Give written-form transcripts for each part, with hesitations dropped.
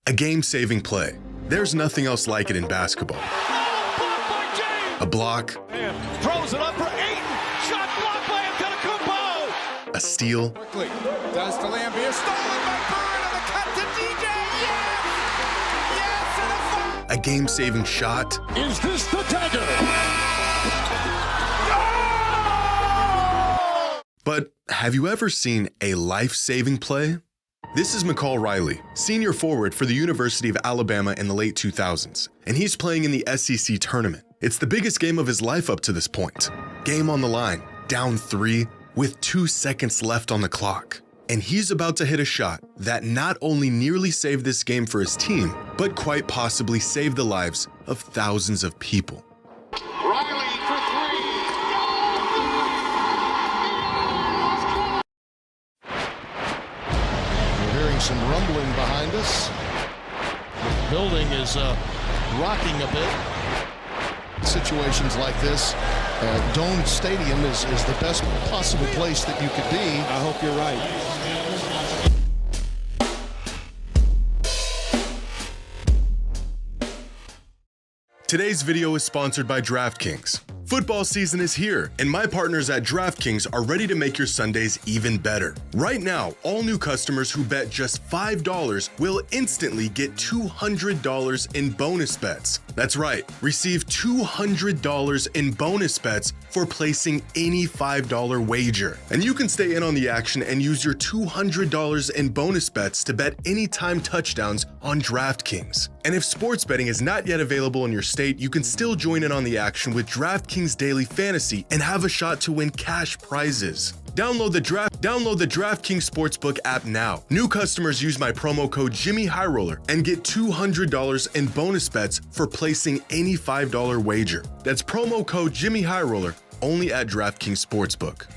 A game-saving play. There's nothing else like it in basketball. A block. Throws it up for Ayton. Shot blocked by Antetokounmpo. A steal. Quickly. Does to Lambier. Stolen by Bird on the cut to DJ. Yes! Yes! And a foul. A game-saving shot. Is this the dagger? But have you ever seen a life-saving play? This is McCall Riley, senior forward for the University of Alabama in the late 2000s, and he's playing in the SEC tournament. It's the biggest game of his life up to this point. Game on the line, down 3, with 2 seconds left on the clock. And he's about to hit a shot that not only nearly saved this game for his team, but quite possibly saved the lives of thousands of people. Riley for 3. We're hearing some rumbling behind us. The building is rocking a bit. Situations like this, domed stadium is the best possible place that you could be. I hope you're right. Today's video is sponsored by DraftKings. Football season is here, and my partners at DraftKings are ready to make your Sundays even better. Right now, all new customers who bet just $5 will instantly get $200 in bonus bets. That's right, receive $200 in bonus bets for placing any $5 wager. And you can stay in on the action and use your $200 in bonus bets to bet anytime touchdowns on DraftKings. And if sports betting is not yet available in your state, you can still join in on the action with DraftKings Daily Fantasy and have a shot to win cash prizes. Download the DraftKings Sportsbook app now. New customers use my promo code JxmyHighroller and get $200 in bonus bets for placing any $5 wager. That's promo code JxmyHighroller only at DraftKings Sportsbook.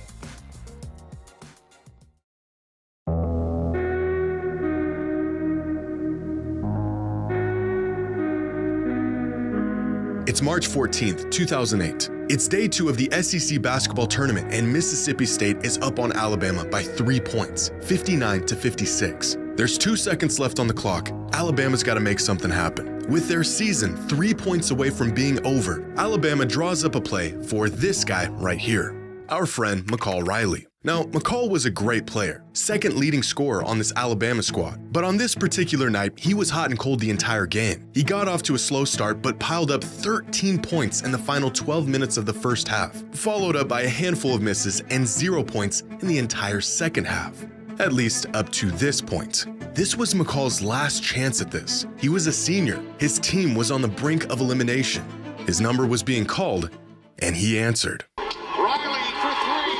It's March 14th, 2008. It's day 2 of the SEC basketball tournament, and Mississippi State is up on Alabama by 3 points, 59-56. There's 2 seconds left on the clock. Alabama's got to make something happen. With their season 3 points away from being over, Alabama draws up a play for this guy right here, our friend McCall Riley. Now, McCall was a great player, second leading scorer on this Alabama squad, but on this particular night, he was hot and cold the entire game. He got off to a slow start, but piled up 13 points in the final 12 minutes of the first half, followed up by a handful of misses and 0 points in the entire second half. At least up to this point. This was McCall's last chance at this. He was a senior. His team was on the brink of elimination. His number was being called, and he answered. Riley for 3.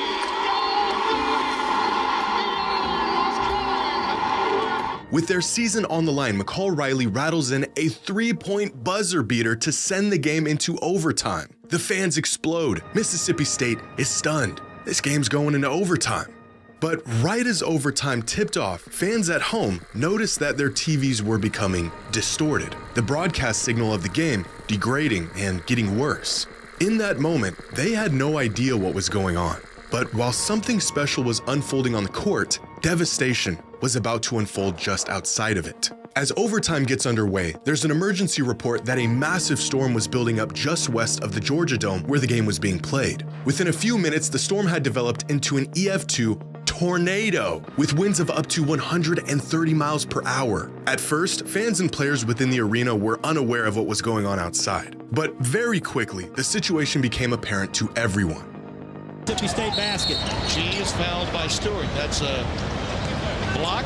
With their season on the line, McCall Riley rattles in a 3-point buzzer beater to send the game into overtime. The fans explode. Mississippi State is stunned. This game's going into overtime. But right as overtime tipped off, fans at home noticed that their TVs were becoming distorted. The broadcast signal of the game degrading and getting worse. In that moment, they had no idea what was going on. But while something special was unfolding on the court, devastation was about to unfold just outside of it. As overtime gets underway, there's an emergency report that a massive storm was building up just west of the Georgia Dome where the game was being played. Within a few minutes, the storm had developed into an EF2 tornado with winds of up to 130 miles per hour. At first, fans and players within the arena were unaware of what was going on outside. But very quickly, the situation became apparent to everyone. Mississippi State basket. G is fouled by Stewart. That's a block.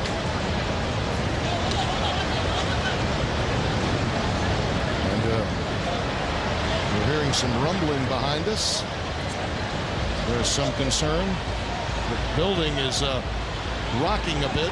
And we're hearing some rumbling behind us. There's some concern. The building is rocking a bit.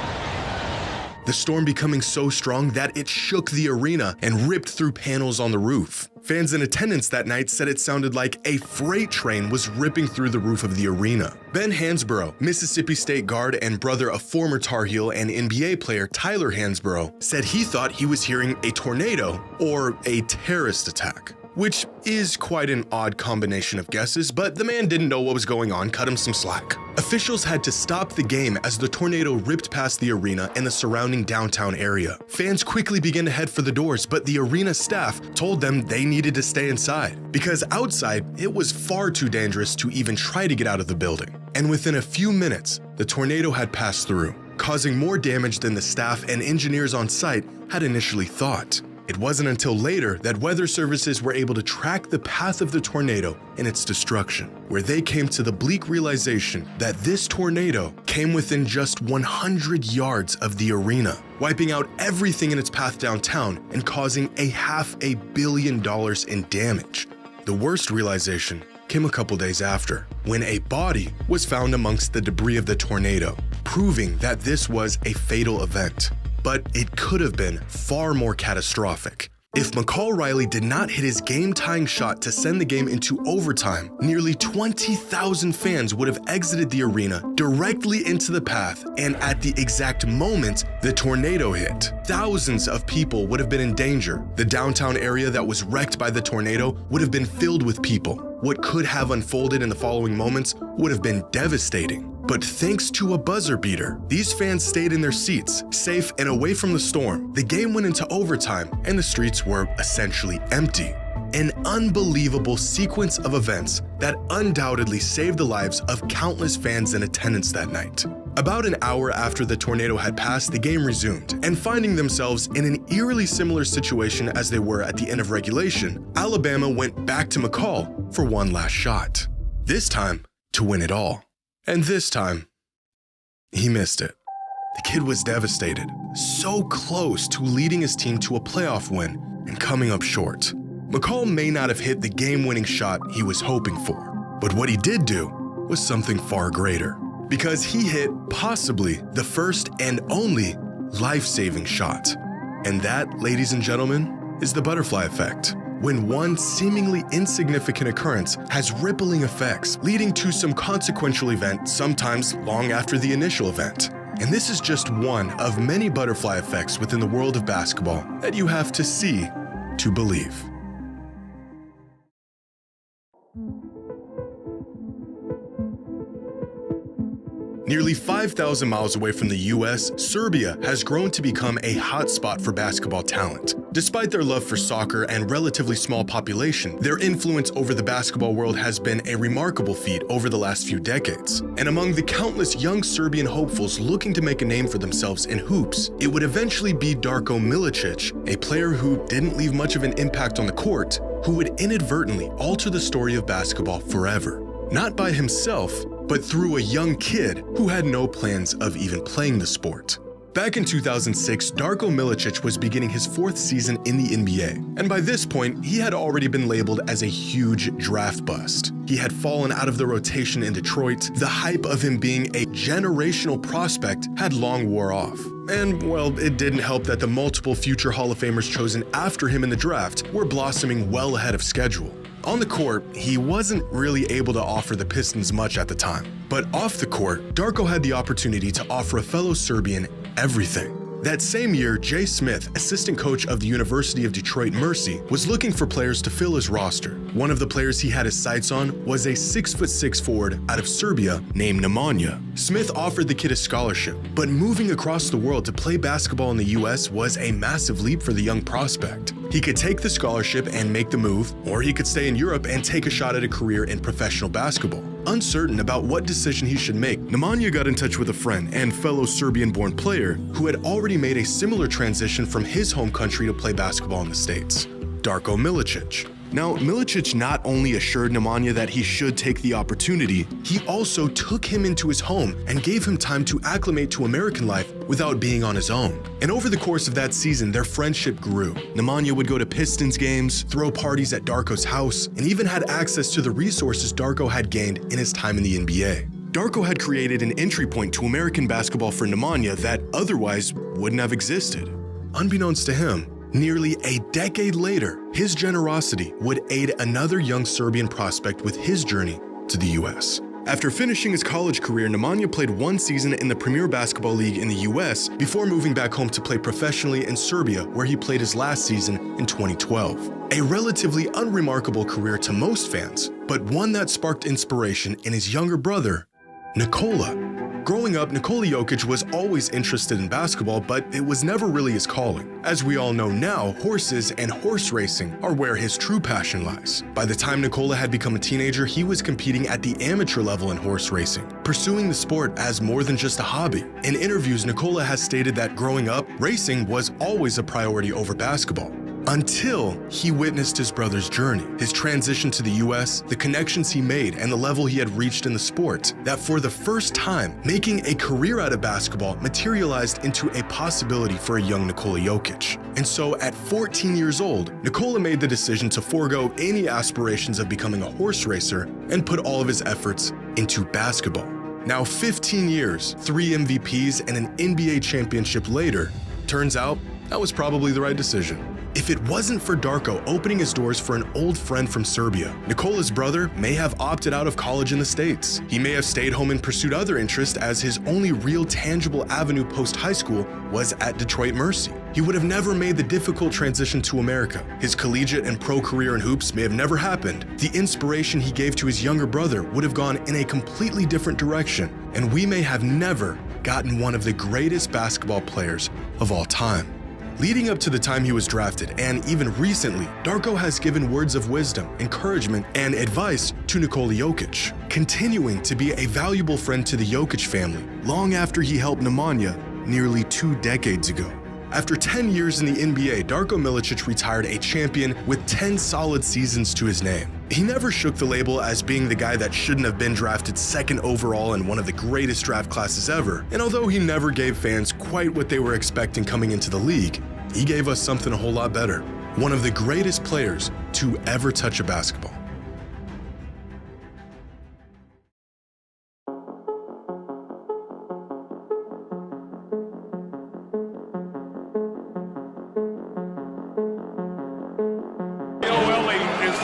The storm becoming so strong that it shook the arena and ripped through panels on the roof. Fans in attendance that night said it sounded like a freight train was ripping through the roof of the arena. Ben Hansborough, Mississippi State guard and brother of former Tar Heel and NBA player Tyler Hansborough, said he thought he was hearing a tornado or a terrorist attack. which is quite an odd combination of guesses, but the man didn't know what was going on, cut him some slack. Officials had to stop the game as the tornado ripped past the arena and the surrounding downtown area. Fans quickly began to head for the doors, but the arena staff told them they needed to stay inside, because outside it was far too dangerous to even try to get out of the building. And within a few minutes, the tornado had passed through, causing more damage than the staff and engineers on site had initially thought. It wasn't until later that weather services were able to track the path of the tornado and its destruction, where they came to the bleak realization that this tornado came within just 100 yards of the arena, wiping out everything in its path downtown and causing $500 million in damage. The worst realization came a couple days after, when a body was found amongst the debris of the tornado, proving that this was a fatal event. But it could have been far more catastrophic. If McCall Riley did not hit his game-tying shot to send the game into overtime, nearly 20,000 fans would have exited the arena directly into the path, and at the exact moment the tornado hit, thousands of people would have been in danger. The downtown area that was wrecked by the tornado would have been filled with people. What could have unfolded in the following moments would have been devastating. But thanks to a buzzer beater, these fans stayed in their seats, safe and away from the storm. The game went into overtime, and the streets were essentially empty. An unbelievable sequence of events that undoubtedly saved the lives of countless fans in attendance that night. About an hour after the tornado had passed, the game resumed, and finding themselves in an eerily similar situation as they were at the end of regulation, Alabama went back to McCall for one last shot. This time, to win it all. And this time, he missed it. The kid was devastated, so close to leading his team to a playoff win and coming up short. McCall may not have hit the game-winning shot he was hoping for, but what he did do was something far greater, because he hit possibly the first and only life-saving shot. And that, ladies and gentlemen, is the butterfly effect. When one seemingly insignificant occurrence has rippling effects, leading to some consequential event sometimes long after the initial event. And this is just one of many butterfly effects within the world of basketball that you have to see to believe. Nearly 5,000 miles away from the US, Serbia has grown to become a hotspot for basketball talent. Despite their love for soccer and relatively small population, their influence over the basketball world has been a remarkable feat over the last few decades. And among the countless young Serbian hopefuls looking to make a name for themselves in hoops, it would eventually be Darko Milicic, a player who didn't leave much of an impact on the court, who would inadvertently alter the story of basketball forever. Not by himself, but through a young kid who had no plans of even playing the sport. Back in 2006, Darko Milicic was beginning his 4th season in the NBA, and by this point, he had already been labeled as a huge draft bust. He had fallen out of the rotation in Detroit. The hype of him being a generational prospect had long wore off. And, well, it didn't help that the multiple future Hall of Famers chosen after him in the draft were blossoming well ahead of schedule. On the court, he wasn't really able to offer the Pistons much at the time. But off the court, Darko had the opportunity to offer a fellow Serbian everything. That same year, Jay Smith, assistant coach of the University of Detroit Mercy, was looking for players to fill his roster. One of the players he had his sights on was a 6'6" forward out of Serbia named Nemanja. Smith offered the kid a scholarship, but moving across the world to play basketball in the US was a massive leap for the young prospect. He could take the scholarship and make the move, or he could stay in Europe and take a shot at a career in professional basketball. Uncertain about what decision he should make, Nemanja got in touch with a friend and fellow Serbian-born player who had already made a similar transition from his home country to play basketball in the States, Darko Milicic. Now, Milicic not only assured Nemanja that he should take the opportunity, he also took him into his home and gave him time to acclimate to American life without being on his own. And over the course of that season, their friendship grew. Nemanja would go to Pistons games, throw parties at Darko's house, and even had access to the resources Darko had gained in his time in the NBA. Darko had created an entry point to American basketball for Nemanja that otherwise wouldn't have existed. Unbeknownst to him, nearly a decade later, his generosity would aid another young Serbian prospect with his journey to the US. After finishing his college career, Nemanja played one season in the Premier Basketball League in the US before moving back home to play professionally in Serbia, where he played his last season in 2012. A relatively unremarkable career to most fans, but one that sparked inspiration in his younger brother, Nikola. Growing up, Nikola Jokic was always interested in basketball, but it was never really his calling. As we all know now, horses and horse racing are where his true passion lies. By the time Nikola had become a teenager, he was competing at the amateur level in horse racing, pursuing the sport as more than just a hobby. In interviews, Nikola has stated that growing up, racing was always a priority over basketball. Until he witnessed his brother's journey, his transition to the US, the connections he made, and the level he had reached in the sport, that for the first time, making a career out of basketball materialized into a possibility for a young Nikola Jokic. And so at 14 years old, Nikola made the decision to forego any aspirations of becoming a horse racer and put all of his efforts into basketball. Now 15 years, 3 MVPs, and an NBA championship later, turns out that was probably the right decision. If it wasn't for Darko opening his doors for an old friend from Serbia, Nikola's brother may have opted out of college in the States. He may have stayed home and pursued other interests, as his only real tangible avenue post-high school was at Detroit Mercy. He would have never made the difficult transition to America. His collegiate and pro career in hoops may have never happened. The inspiration he gave to his younger brother would have gone in a completely different direction, and we may have never gotten one of the greatest basketball players of all time. Leading up to the time he was drafted, and even recently, Darko has given words of wisdom, encouragement, and advice to Nikola Jokic, continuing to be a valuable friend to the Jokic family long after he helped Nemanja nearly 2 decades ago. After 10 years in the NBA, Darko Milicic retired a champion with 10 solid seasons to his name. He never shook the label as being the guy that shouldn't have been drafted 2nd overall in one of the greatest draft classes ever, and although he never gave fans quite what they were expecting coming into the league, he gave us something a whole lot better. One of the greatest players to ever touch a basketball.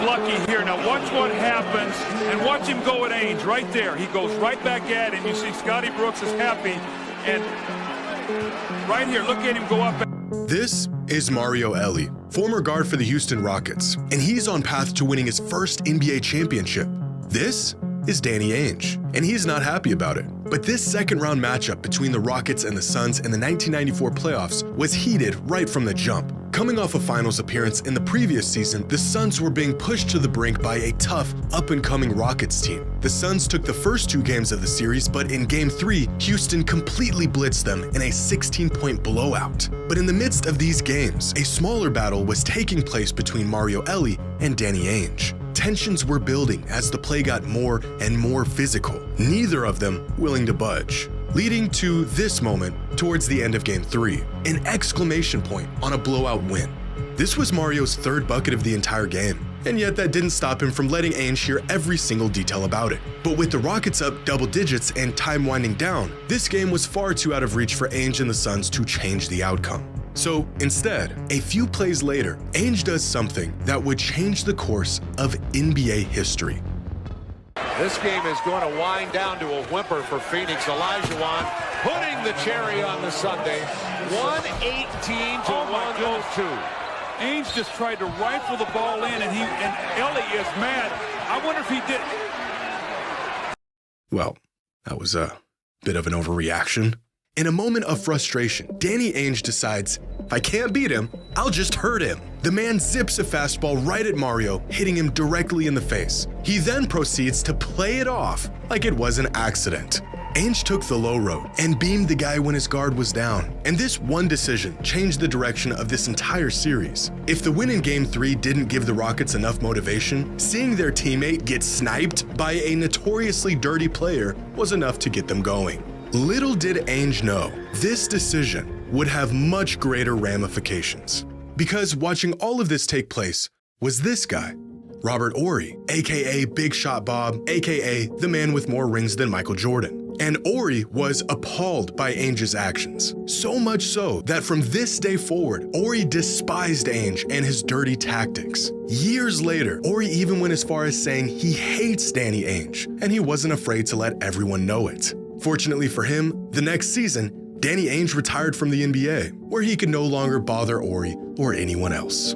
Lucky here. Now watch what happens, and watch him go at Ainge right there. He goes right back at him. You see Scotty Brooks is happy, and right here, look at him go up. This is Mario Elie, former guard for the Houston Rockets, and he's on path to winning his first NBA championship. This is Danny Ainge, and he's not happy about it. But this second-round matchup between the Rockets and the Suns in the 1994 playoffs was heated right from the jump. Coming off a finals appearance in the previous season, the Suns were being pushed to the brink by a tough, up-and-coming Rockets team. The Suns took the first 2 games of the series, but in Game 3, Houston completely blitzed them in a 16-point blowout. But in the midst of these games, a smaller battle was taking place between Mario Elie and Danny Ainge. Tensions were building as the play got more and more physical, neither of them willing to budge, leading to this moment towards the end of Game 3, an exclamation point on a blowout win. This was Mario's 3rd bucket of the entire game, and yet that didn't stop him from letting Ainge hear every single detail about it. But with the Rockets up double digits and time winding down, this game was far too out of reach for Ainge and the Suns to change the outcome. So instead, a few plays later, Ainge does something that would change the course of NBA history. This game is going to wind down to a whimper for Phoenix. Olajuwon putting the cherry on the sundae. 118 to 102. Ainge just tried to rifle the ball in, and Elie is mad. I wonder if he did. Well, that was a bit of an overreaction. In a moment of frustration, Danny Ainge decides, if I can't beat him, I'll just hurt him. The man zips a fastball right at Mario, hitting him directly in the face. He then proceeds to play it off like it was an accident. Ainge took the low road and beamed the guy when his guard was down. And this one decision changed the direction of this entire series. If the win in Game 3 didn't give the Rockets enough motivation, seeing their teammate get sniped by a notoriously dirty player was enough to get them going. Little did Ainge know, this decision would have much greater ramifications. Because watching all of this take place was this guy, Robert Horry, aka Big Shot Bob, aka the man with more rings than Michael Jordan. And Horry was appalled by Ainge's actions. So much so that from this day forward, Horry despised Ainge and his dirty tactics. Years later, Horry even went as far as saying he hates Danny Ainge, and he wasn't afraid to let everyone know it. Fortunately for him, the next season, Danny Ainge retired from the NBA, where he could no longer bother Horry or anyone else.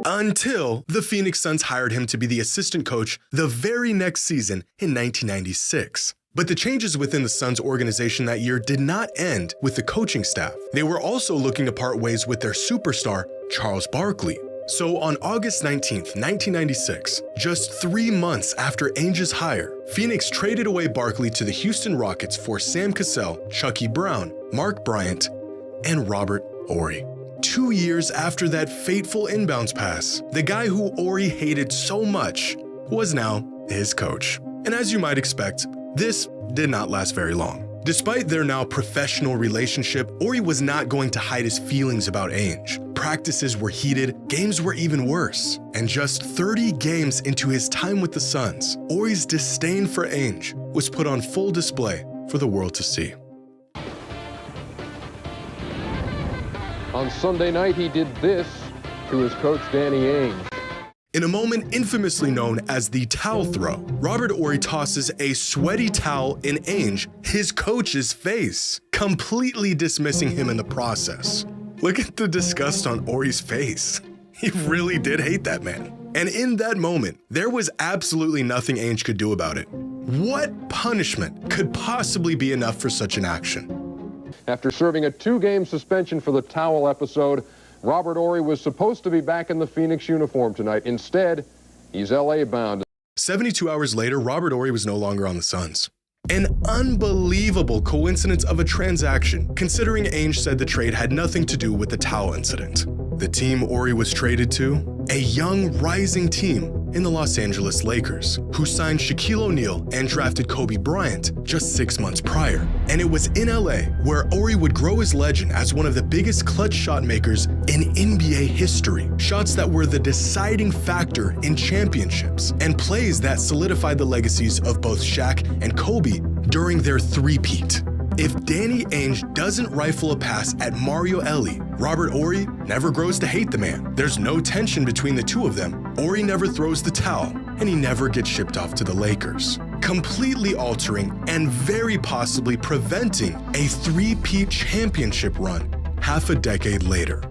Until the Phoenix Suns hired him to be the assistant coach the very next season in 1996. But the changes within the Suns organization that year did not end with the coaching staff. They were also looking to part ways with their superstar, Charles Barkley. So on August 19th, 1996, just 3 months after Ainge's hire, Phoenix traded away Barkley to the Houston Rockets for Sam Cassell, Chucky Brown, Mark Bryant, and Robert Horry. 2 years after that fateful inbounds pass, the guy who Horry hated so much was now his coach. And as you might expect, this did not last very long. Despite their now professional relationship, Horry was not going to hide his feelings about Ainge. Practices were heated, games were even worse. And just 30 games into his time with the Suns, Horry's disdain for Ainge was put on full display for the world to see. On Sunday night, he did this to his coach, Danny Ainge. In a moment infamously known as the towel throw, Robert Horry tosses a sweaty towel in Ainge, his coach's face, completely dismissing him in the process. Look at the disgust on Horry's face. He really did hate that man. And in that moment, there was absolutely nothing Ainge could do about it. What punishment could possibly be enough for such an action? After serving a 2-game suspension for the towel episode, Robert Horry was supposed to be back in the Phoenix uniform tonight. Instead, he's LA bound. 72 hours later, Robert Horry was no longer on the Suns. An unbelievable coincidence of a transaction, considering Ainge said the trade had nothing to do with the towel incident. The team Horry was traded to? A young, rising team in the Los Angeles Lakers, who signed Shaquille O'Neal and drafted Kobe Bryant just 6 months prior. And it was in LA where Horry would grow his legend as one of the biggest clutch shot makers in NBA history. Shots that were the deciding factor in championships, and plays that solidified the legacies of both Shaq and Kobe during their three-peat. If Danny Ainge doesn't rifle a pass at Mario Elie, Robert Horry never grows to hate the man. There's no tension between the two of them. Horry never throws the towel, and he never gets shipped off to the Lakers, completely altering and very possibly preventing a three-peat championship run half a decade later.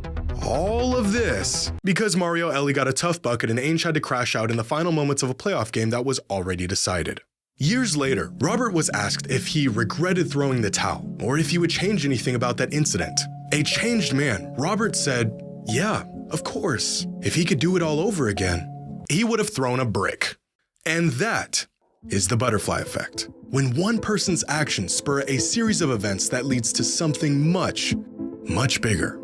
All of this because Mario Elie got a tough bucket and Ainge had to crash out in the final moments of a playoff game that was already decided. Years later, Robert was asked if he regretted throwing the towel or if he would change anything about that incident. A changed man, Robert said, yeah, of course. If he could do it all over again, he would have thrown a brick. And that is the butterfly effect. When one person's actions spur a series of events that leads to something much, much bigger.